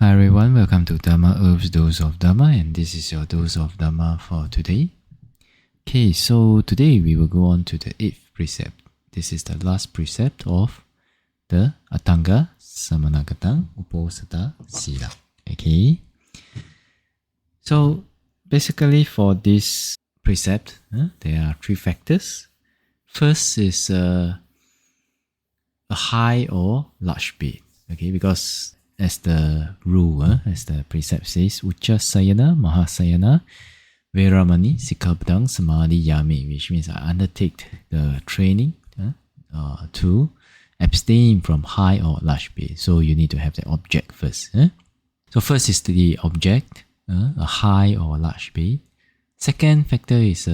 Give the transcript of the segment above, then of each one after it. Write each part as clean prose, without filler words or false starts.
Hi everyone, welcome to Dhamma Herbs Dose of Dhamma, and this is your dose of Dhamma for today. Okay, so today we will go on to the 8th precept. This is the last precept of the Atanga Samanakatang Uposatha Sila. Okay, so basically for this precept, there are 3 factors. First is a high or large bed. Okay, because as the rule, as the precept says, Ucha Sayana, Mahasayana, Veramani, Sikkhapadang, Samadhi Yami, which means I undertake the training to abstain from high or large bed. So you need to have the object first. So first is the object, a high or large bed. Second factor is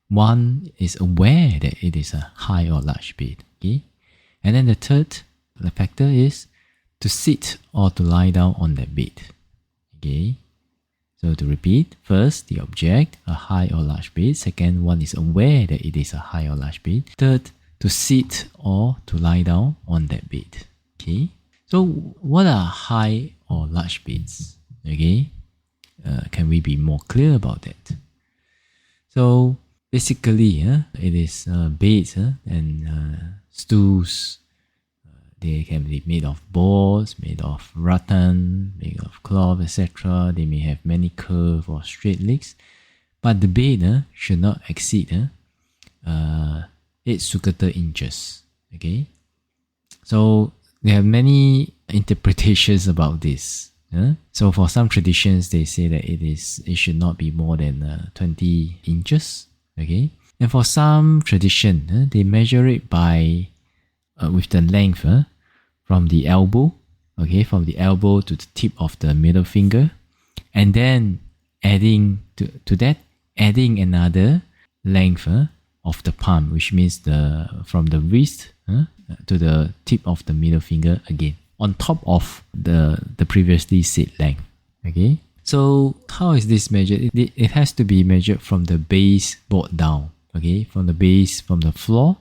one is aware that it is a high or large bed. Okay, and then the third factor is to sit or to lie down on that bed. Okay, so to repeat, first the object, a high or large bed. Second, one is aware that it is a high or large bed. Third, to sit or to lie down on that bed. Okay, so what are high or large beds? Okay, can we be more clear about that? So basically, it is beds and stools. They can be made of boards, made of rattan, made of cloth, etc. They may have many curved or straight legs, but the bed should not exceed 8 sukata inches. Okay, so there are many interpretations about this. So for some traditions, they say that it should not be more than 20 inches. Okay, and for some tradition, they measure it by with the length from the elbow, from the elbow to the tip of the middle finger, and then adding to that another length of the palm, which means from the wrist to the tip of the middle finger again, on top of the previously said length. Okay, so how is this measured? It has to be measured from the baseboard down. Okay, from the floor,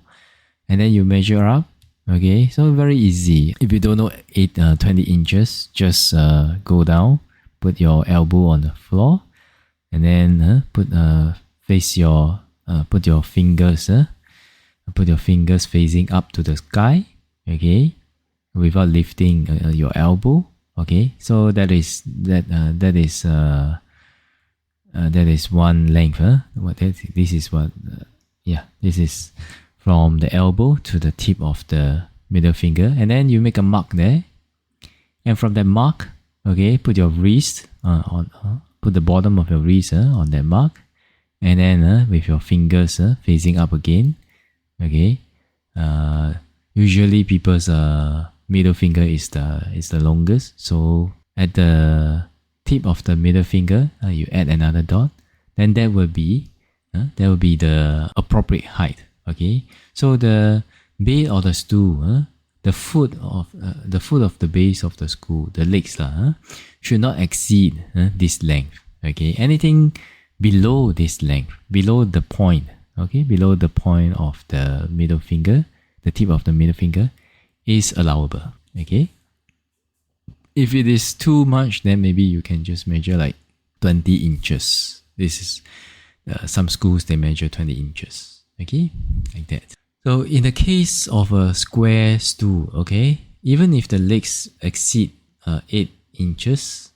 and then you measure up. Okay, so very easy. If you don't know 20 inches, just go down, put your elbow on the floor, and then put your fingers facing up to the sky. Okay, without lifting your elbow. Okay, so that is one length. This is from the elbow to the tip of the middle finger, and then you make a mark there, and from that mark, put your wrist put the bottom of your wrist on that mark, and then with your fingers facing up again. Usually people's middle finger is the longest, so at the tip of the middle finger you add another dot, then that will be the appropriate height. Okay, so the bed or the stool, the foot of the base of the stool, the legs should not exceed this length. Okay, anything below this length, below the point of the middle finger, the tip of the middle finger, is allowable. Okay, if it is too much, then maybe you can just measure like 20 inches. This is some schools, they measure 20 inches. Okay, like that. So in the case of a square stool, even if the legs exceed 8 inches,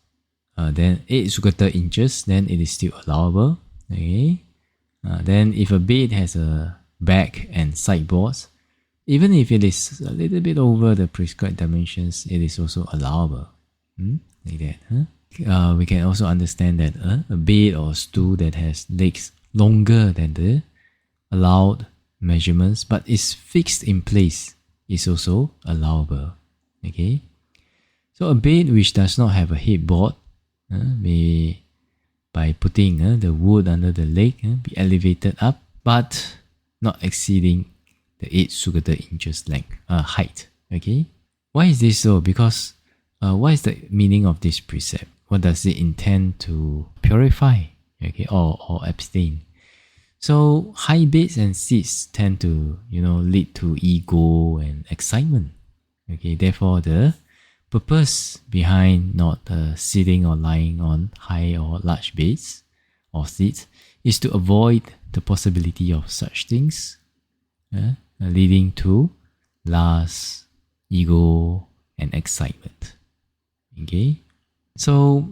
then 8 sukata inches, then it is still allowable. Okay, then if a bed has a back and sideboards, even if it is a little bit over the prescribed dimensions, it is also allowable. Like that. We can also understand that a bed or stool that has legs longer than the allowed measurements but is fixed in place is also allowable. Okay, so a bed which does not have a headboard may, by putting the wood under the leg, be elevated up but not exceeding the 8 sukata inches length height. Okay, why is this so? Because what is the meaning of this precept? What does it intend to purify? Or abstain? So high beds and seats tend to, lead to ego and excitement. Therefore the purpose behind not sitting or lying on high or large beds or seats is to avoid the possibility of such things, leading to lust, ego, and excitement. Okay, so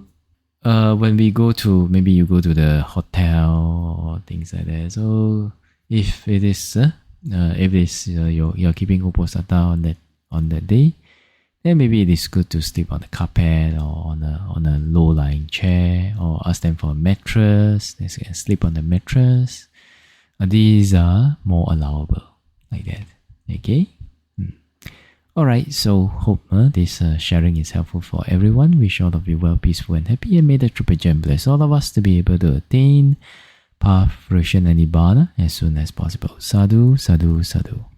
when we go to, maybe you go to the hotel or things like that. So if it is you're keeping Uposatha on that day, then maybe it is good to sleep on the carpet or on a low-lying chair, or ask them for a mattress. They can sleep on the mattress. These are more allowable like that. Okay. Alright, so hope this sharing is helpful for everyone. Wish all of you well, peaceful and happy, and may the Triple Gem bless all of us to be able to attain path, fruition and nibbana as soon as possible. Sadhu, sadhu, sadhu.